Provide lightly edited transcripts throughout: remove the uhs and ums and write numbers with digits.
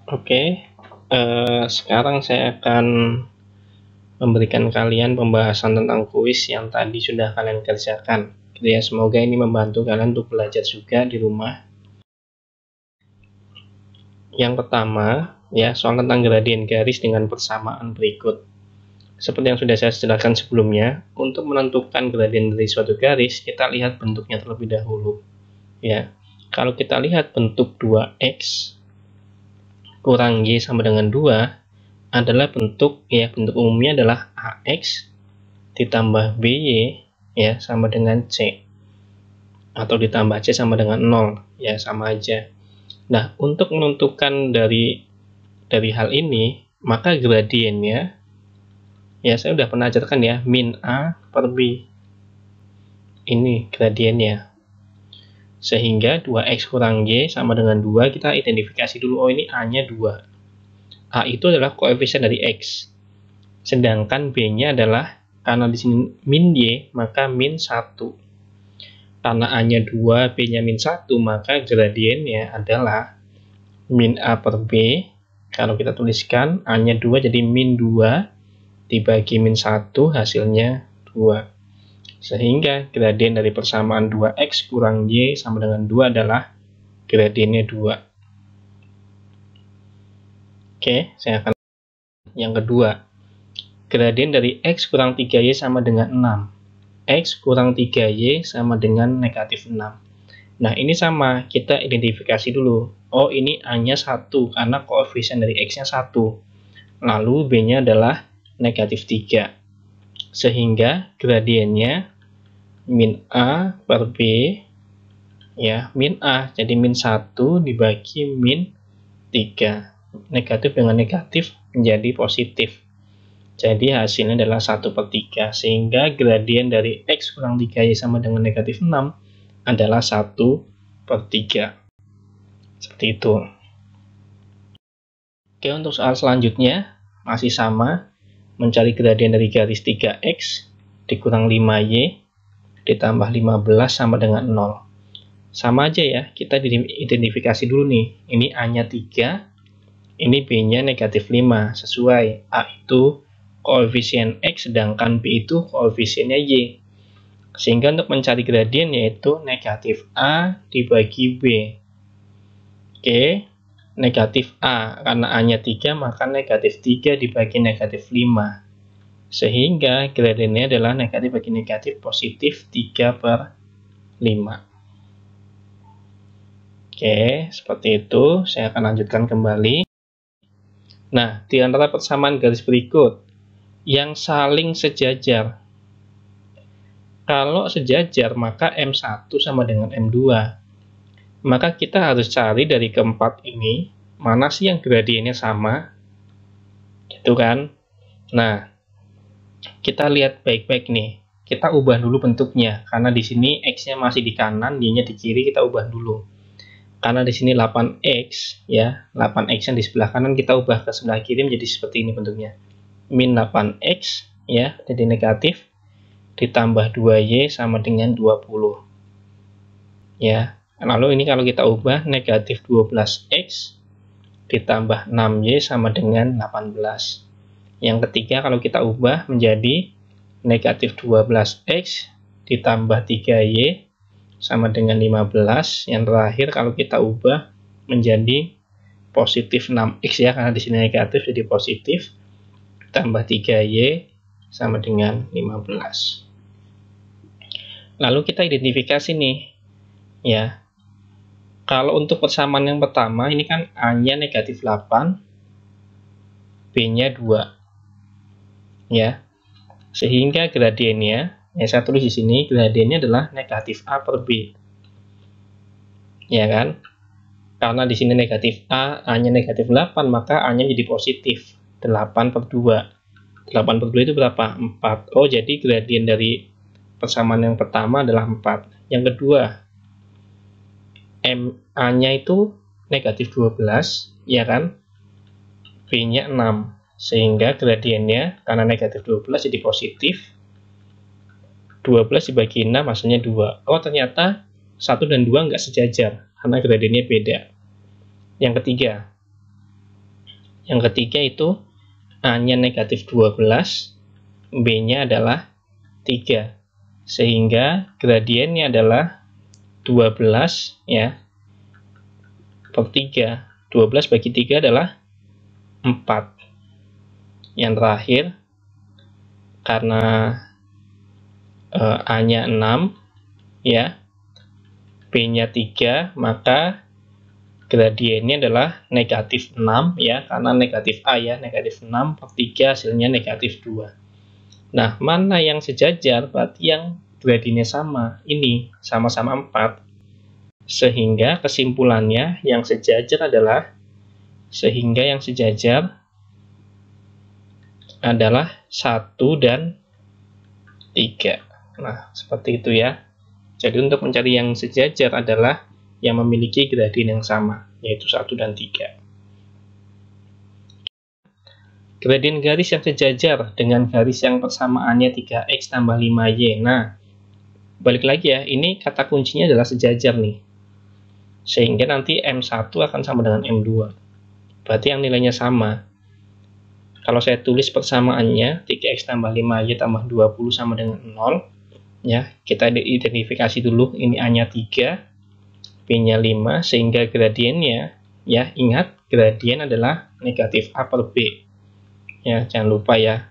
Oke, sekarang saya akan memberikan kalian pembahasan tentang kuis yang tadi sudah kalian kerjakan. Gitu ya, semoga ini membantu kalian untuk belajar juga di rumah. Yang pertama, ya, soal tentang gradien garis dengan persamaan berikut. Seperti yang sudah saya jelaskan sebelumnya, untuk menentukan gradien dari suatu garis, kita lihat bentuknya terlebih dahulu. Ya, kalau kita lihat bentuk 2x kurang y sama dengan 2 adalah bentuk umumnya adalah ax ditambah by ya sama dengan c, atau ditambah c sama dengan 0 ya, sama aja. Nah, untuk menentukan dari hal ini, maka gradiennya ya saya udah pernah ajarkan ya, min a per b. Ini gradiennya. Sehingga 2x kurang y sama dengan 2, kita identifikasi dulu, oh ini a-nya 2. A itu adalah koefisien dari x. Sedangkan b-nya adalah, karena di sini min y, maka min 1. Karena a-nya 2, b-nya min 1, maka gradiennya adalah min a per b. Kalau kita tuliskan, a-nya 2 jadi min 2 dibagi min 1, hasilnya 2. Sehingga gradien dari persamaan 2x kurang y sama dengan 2 adalah gradiennya 2. Oke, saya akan yang kedua. Gradien dari x kurang 3y sama dengan 6. X kurang 3y sama dengan negatif 6. Nah, ini sama, kita identifikasi dulu. Oh, ini a-nya 1, karena koefisien dari x-nya 1. Lalu b-nya adalah negatif 3. Sehingga gradiennya min a per b, ya, min a, jadi min 1 dibagi min 3. Negatif dengan negatif menjadi positif. Jadi hasilnya adalah 1/3, sehingga gradien dari x kurang 3y sama dengan negatif 6 adalah 1/3. Seperti itu. Oke, untuk soal selanjutnya masih sama, mencari gradien dari garis 3x dikurang 5y ditambah 15 sama dengan 0. Sama aja ya, kita identifikasi dulu nih. Ini a-nya 3, ini b-nya negatif 5. Sesuai, a itu koefisien x, sedangkan b itu koefisiennya y. Sehingga untuk mencari gradien yaitu negatif a dibagi b. Oke, negatif a, karena a-nya 3, maka negatif 3 dibagi negatif 5. Sehingga gradiennya adalah negatif bagi negatif, positif 3/5. Oke, seperti itu. Saya akan lanjutkan kembali. Nah, di antara persamaan garis berikut yang saling sejajar. Kalau sejajar, maka M1 sama dengan M2. Maka kita harus cari dari keempat ini, mana sih yang gradiennya sama? Gitu kan? Nah, kita lihat baik-baik nih. Kita ubah dulu bentuknya, karena di sini X-nya masih di kanan, Y-nya di kiri, kita ubah dulu. Karena di sini 8x ya, 8x yang di sebelah kanan kita ubah ke sebelah kiri menjadi seperti ini bentuknya. Min 8x ya, jadi negatif, ditambah 2y sama dengan 20. Ya, lalu ini kalau kita ubah negatif 12x ditambah 6y sama dengan 18. Yang ketiga kalau kita ubah menjadi negatif 12x ditambah 3y sama dengan 15. Yang terakhir kalau kita ubah menjadi positif 6x ya, karena di sini negatif jadi positif, tambah 3y sama dengan 15. Lalu kita identifikasi nih ya. Kalau untuk persamaan yang pertama ini kan a-nya negatif 8, b-nya 2 ya. Sehingga gradiennya, ya saya tulis di sini, gradiennya adalah negatif a per b. Ya kan? Karena di sini negatif a, a-nya negatif 8, maka a-nya jadi positif, 8/2. 8/2 itu berapa? 4. Oh, jadi gradien dari persamaan yang pertama adalah 4. Yang kedua, a-nya itu negatif 12, ya kan? B-nya 6. Sehingga gradiennya, karena negatif 12 jadi positif, 12 dibagi 6 hasilnya 2. Oh, ternyata 1 dan 2 nggak sejajar, karena gradiennya beda. Yang ketiga, Yang ketiga itu A-nya negatif 12, B-nya adalah 3. Sehingga gradiennya adalah 12 ya per 3. 12 bagi 3 adalah 4. Yang terakhir, karena A-nya 6 ya, B-nya 3, maka gradiennya adalah negatif 6 ya, karena negatif A ya, negatif 6 per 3 hasilnya negatif 2. Nah, mana yang sejajar? Berarti yang gradiennya sama. Ini sama-sama 4. Sehingga kesimpulannya yang sejajar adalah yang sejajar adalah 1 dan 3. Nah, seperti itu ya. Jadi untuk mencari yang sejajar adalah yang memiliki gradien yang sama, yaitu 1 dan 3. Gradien garis yang sejajar dengan garis yang persamaannya 3x tambah 5y. Nah, balik lagi ya, ini kata kuncinya adalah sejajar nih. Sehingga nanti M1 akan sama dengan M2. Berarti yang nilainya sama. Kalau saya tulis persamaannya 3x tambah 5y tambah 20 sama dengan 0. Ya, kita identifikasi dulu, ini A-nya 3, B-nya 5, sehingga gradiennya, ya ingat, gradien adalah negatif A per B. Ya, jangan lupa ya.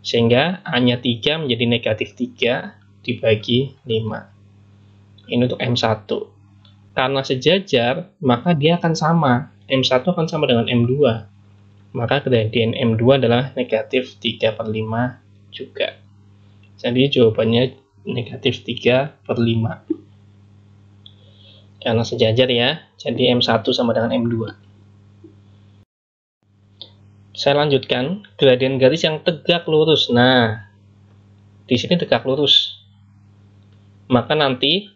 Sehingga A-nya 3 menjadi negatif 3 dibagi 5. Ini untuk M1. Karena sejajar, maka dia akan sama. M1 akan sama dengan M2. Maka gradien M2 adalah negatif 3 per 5 juga. Jadi jawabannya negatif 3 per 5. Karena sejajar ya, jadi M1 sama dengan M2. Saya lanjutkan, gradien garis yang tegak lurus. Nah, di sini tegak lurus. Maka nanti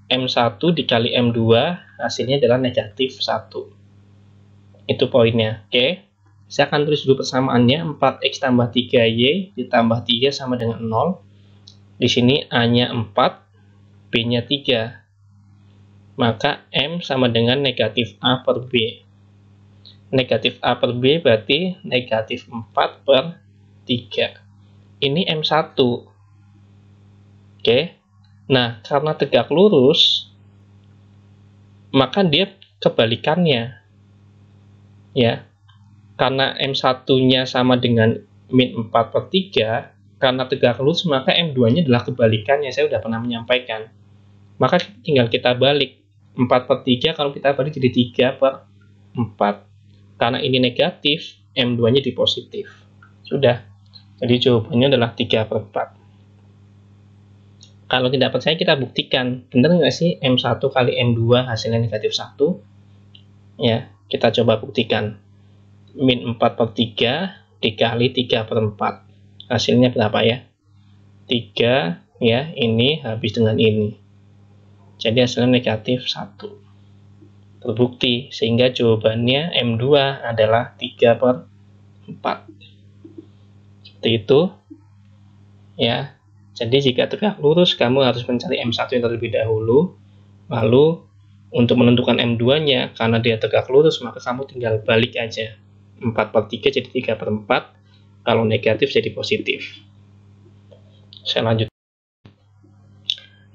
M1 dikali M2 hasilnya adalah negatif 1. Itu poinnya. Oke. Saya akan tulis dulu persamaannya, 4x tambah 3y ditambah 3 sama dengan 0. Di sini A-nya 4, B-nya 3. Maka M sama dengan negatif A per B. Negatif A per B berarti negatif 4 per 3. Ini M1. Oke. Nah, karena tegak lurus, maka dia kebalikannya. Ya. Karena M1-nya sama dengan min 4 per 3, karena tegak lurus, maka M2-nya adalah kebalikannya. Saya sudah pernah menyampaikan. Maka tinggal kita balik. 4 per 3, kalau kita balik jadi 3 per 4. Karena ini negatif, M2-nya di positif. Sudah. Jadi jawabannya adalah 3 per 4. Kalau tidak percaya, kita buktikan. Benar nggak sih M1 kali M2 hasilnya negatif 1? Ya, kita coba buktikan. Min 4 per 3 dikali 3 per 4. Hasilnya berapa ya? 3, ya, ini habis dengan ini. Jadi hasilnya negatif 1. Terbukti, sehingga jawabannya M2 adalah 3 per 4. Seperti itu. Ya. Jadi jika tegak lurus, kamu harus mencari M1 yang terlebih dahulu. Lalu, untuk menentukan M2-nya, karena dia tegak lurus, maka kamu tinggal balik aja. 4 per 3 jadi 3 per 4. Kalau negatif jadi positif. Saya lanjut.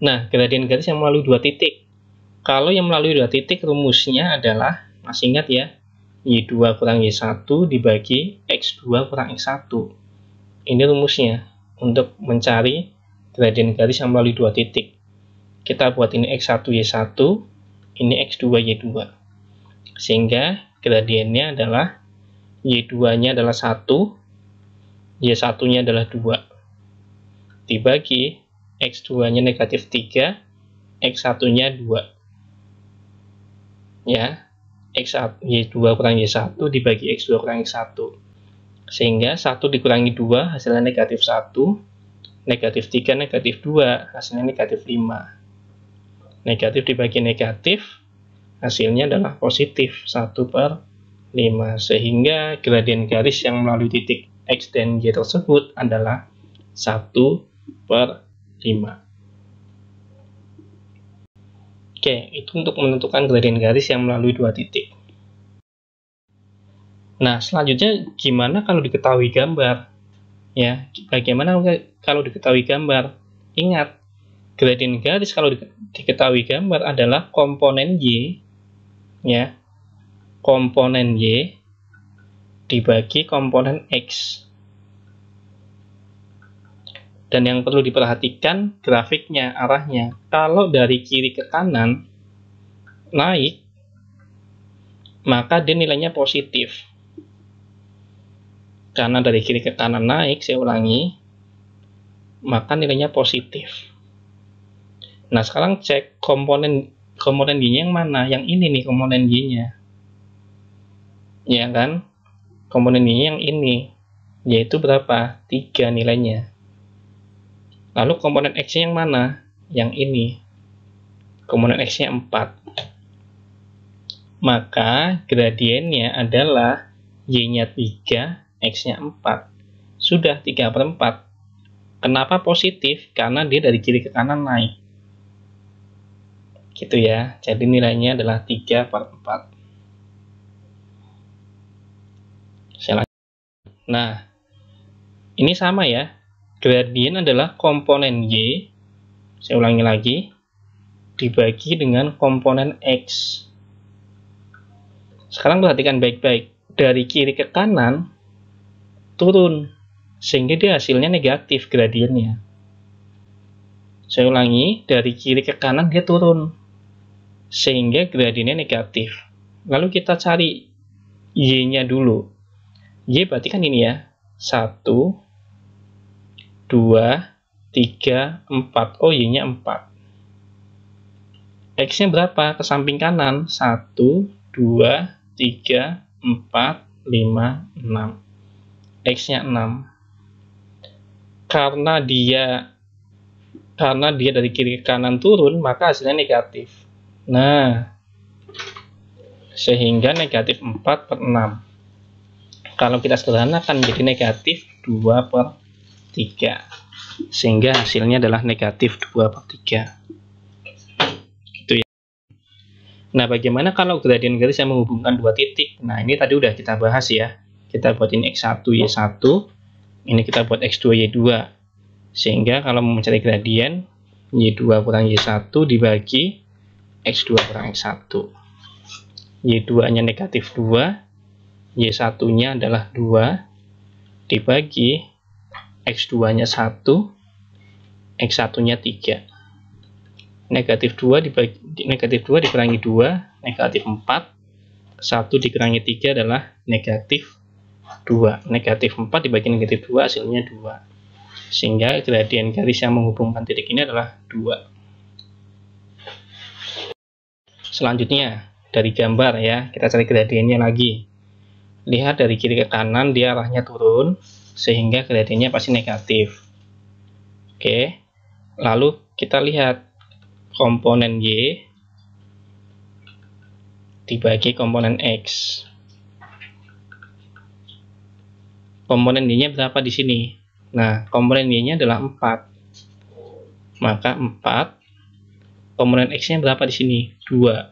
Nah, gradien garis yang melalui 2 titik. Kalau yang melalui 2 titik, rumusnya adalah, masih ingat ya, Y2 kurang Y1 dibagi X2 kurang X1. Ini rumusnya untuk mencari gradien garis yang melalui 2 titik. Kita buat ini X1 Y1, ini X2 Y2. Sehingga gradiennya adalah Y2-nya adalah 1, Y1-nya adalah 2. Dibagi X2-nya negatif 3, X1-nya 2. Ya, Y2 kurang Y1 dibagi X2 kurang X1. Sehingga 1 dikurangi 2 hasilnya negatif 1, negatif 3, negatif 2 hasilnya negatif 5. Negatif dibagi negatif hasilnya adalah positif 1 per 5. Sehingga gradien garis yang melalui titik X dan Y tersebut adalah 1 per 5. Oke, itu untuk menentukan gradien garis yang melalui 2 titik. Nah, selanjutnya gimana kalau diketahui gambar? Ya, bagaimana kalau diketahui gambar? Ingat, gradien garis kalau diketahui gambar adalah komponen Y, ya, komponen Y dibagi komponen X. Dan yang perlu diperhatikan grafiknya, arahnya. Kalau dari kiri ke kanan naik, maka dia nilainya positif. Karena dari kiri ke kanan naik, saya ulangi, maka nilainya positif. Nah, sekarang cek komponen Y-nya yang mana? Yang ini nih komponen Y-nya. Ya kan? Komponen Y-nya yang ini. Yaitu berapa? 3 nilainya. Lalu komponen X-nya yang mana? Yang ini. Komponen X-nya 4. Maka gradiennya adalah Y-nya 3, X-nya 4. Sudah 3/4. Kenapa positif? Karena dia dari kiri ke kanan naik. Gitu ya. Jadi nilainya adalah 3/4. Nah, ini sama ya. Gradien adalah komponen Y, saya ulangi lagi, dibagi dengan komponen X. Sekarang perhatikan baik-baik. Dari kiri ke kanan, turun. Sehingga dia hasilnya negatif gradiennya. Saya ulangi, dari kiri ke kanan dia turun. Sehingga gradiennya negatif. Lalu kita cari Y-nya dulu. Y berarti kan ini ya. 1, 2, 3, 4. Oh, Y-nya 4. X-nya berapa? Ke samping kanan. 1, 2, 3, 4, 5, 6. X-nya 6. Karena dia dari kiri ke kanan turun, maka hasilnya negatif. Nah, sehingga negatif 4/6. Kalau kita sederhanakan jadi negatif 2/3. Sehingga hasilnya adalah negatif 2/3. Gitu ya. Nah, bagaimana kalau gradien garis yang menghubungkan dua titik? Nah, ini tadi udah kita bahas ya. Kita buat ini X1, Y1. Ini kita buat X2, Y2. Sehingga kalau mau mencari gradien, Y2 kurang Y1 dibagi X2 kurang X1. Y2-nya negatif 2, Y1-nya adalah 2, dibagi X2-nya 1, X1-nya 3. Negatif 2 dikurangi 2, negatif 4. 1 dikurangi 3 adalah negatif 2. Negatif 4 dibagi negatif 2 hasilnya 2. Sehingga gradien garis yang menghubungkan titik ini adalah 2. Selanjutnya, dari gambar ya, kita cari gradiennya lagi. Lihat dari kiri ke kanan dia arahnya turun, sehingga gradiennya pasti negatif. Oke, lalu kita lihat komponen Y dibagi komponen X. Komponen Y-nya berapa di sini? Nah, komponen Y-nya adalah 4. Maka 4. Komponen X-nya berapa di sini? 2.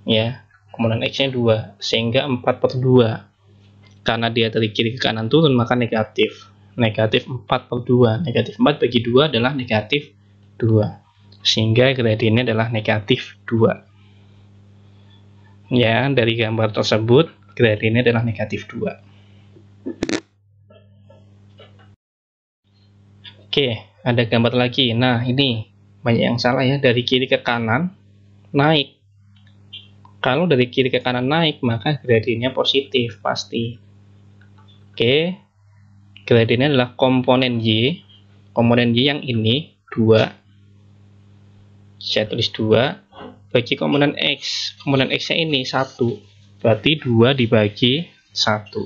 Ya, komponen X-nya 2. Sehingga 4/2. Karena dia dari kiri ke kanan turun, maka negatif. Negatif 4/2. Negatif 4 bagi 2 adalah negatif 2. Sehingga gradiennya adalah negatif 2. Ya, dari gambar tersebut, gradiennya adalah negatif 2. Oke, ada gambar lagi. Nah, ini banyak yang salah ya. Dari kiri ke kanan, naik. Kalau dari kiri ke kanan naik, maka gradiennya positif, pasti. Oke, gradiennya adalah komponen Y. Komponen Y yang ini, 2. Saya tulis 2. Bagi komponen X. Komponen X-nya ini, 1. Berarti 2 dibagi 1.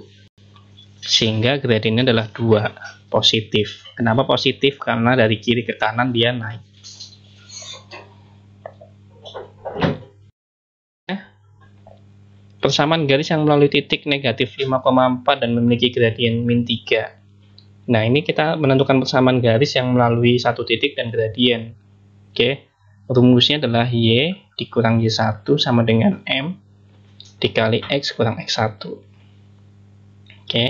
Sehingga gradiennya adalah 2, positif. Kenapa positif? Karena dari kiri ke kanan dia naik. Persamaan garis yang melalui titik negatif 5,4 dan memiliki gradien min 3. Nah, ini kita menentukan persamaan garis yang melalui satu titik dan gradien. Oke, rumusnya adalah Y dikurang Y1 sama dengan M dikali X kurang X1. Oke.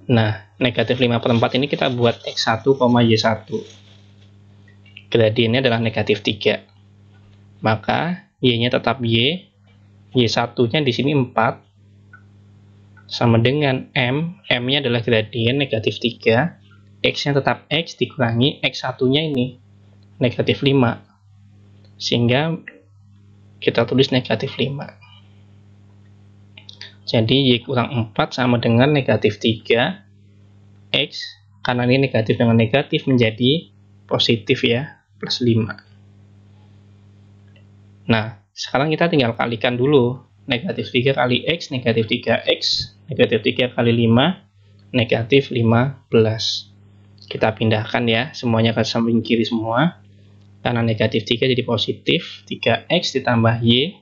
Nah, negatif 5/4 ini kita buat X1, Y1. Gradiennya adalah negatif 3. Maka Y-nya tetap Y. Y1-nya di sini 4. Sama dengan M. M-nya adalah gradien negatif 3. X-nya tetap X dikurangi X1-nya ini negatif 5. Sehingga kita tulis negatif 5. Jadi Y kurang 4 sama dengan negatif 3. X, karena ini negatif dengan negatif, menjadi positif ya, plus 5. Nah, sekarang kita tinggal kalikan dulu. Negatif 3 kali X, negatif 3X, negatif 3 kali 5, negatif 15. Kita pindahkan ya, semuanya ke samping kiri semua. Karena negatif 3 jadi positif, 3X ditambah Y,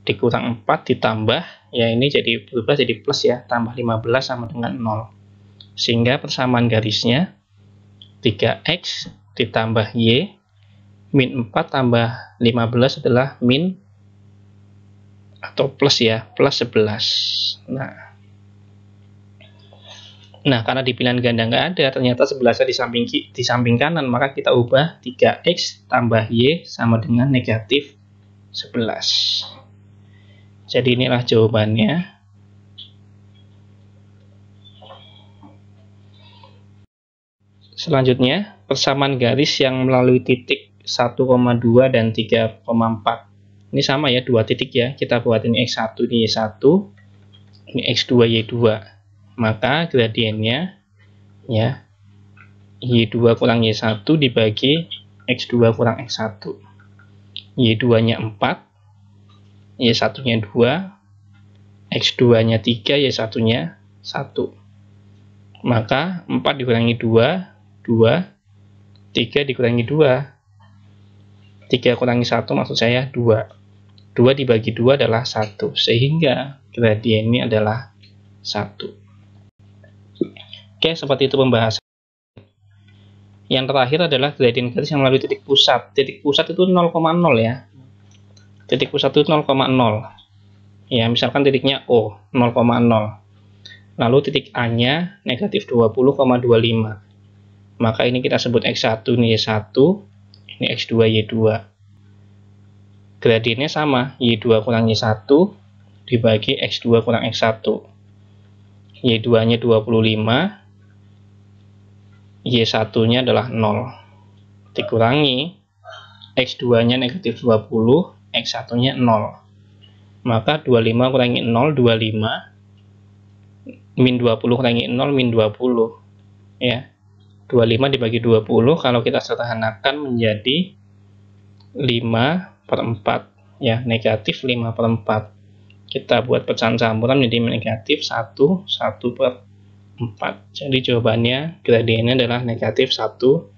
dikurang 4 ditambah, ya ini jadi berubah jadi plus ya, tambah 15 sama dengan 0. Sehingga persamaan garisnya 3X ditambah Y, min 4 tambah 15 adalah min atau plus ya, plus 11. Nah, karena di pilihan ganda nggak ada, ternyata 11-nya di samping kanan, maka kita ubah 3X tambah Y sama dengan negatif 11. Jadi inilah jawabannya. Selanjutnya, persamaan garis yang melalui titik 1,2 dan 3,4. Ini sama ya, dua titik ya. Kita buat ini X1, ini Y1, ini X2, Y2. Maka gradiennya ya, Y2 kurang Y1 dibagi X2 kurang X1. Y2-nya 4. Y1-nya 2, X2-nya 3, Y1-nya 1. Maka 4 dikurangi 2, 2, 3 dikurangi 2. 3 kurangi 1 maksud saya 2. 2 dibagi 2 adalah 1, sehingga gradiennya adalah 1. Oke, seperti itu pembahasan. Yang terakhir adalah gradien garis yang melalui titik pusat. Titik pusat itu 0,0 ya. Titik pusat itu 0,0. Ya, misalkan titiknya O, 0,0. Lalu titik A-nya negatif 20,25. Maka ini kita sebut X1, ini Y1, ini X2, Y2. Gradiennya sama, Y2 kurang Y1 dibagi X2 kurang X1. Y2-nya 25, Y1-nya adalah 0. Dikurangi X2-nya negatif 20, X1-nya 0. Maka 25 kurangi 0, 25. Min 20 kurangi 0, min 20. Ya. 25 dibagi 20, kalau kita sederhanakan menjadi 5/4. Ya, negatif 5/4. Kita buat pecahan campuran menjadi negatif 1/4. Jadi jawabannya gradiennya adalah negatif 1/4.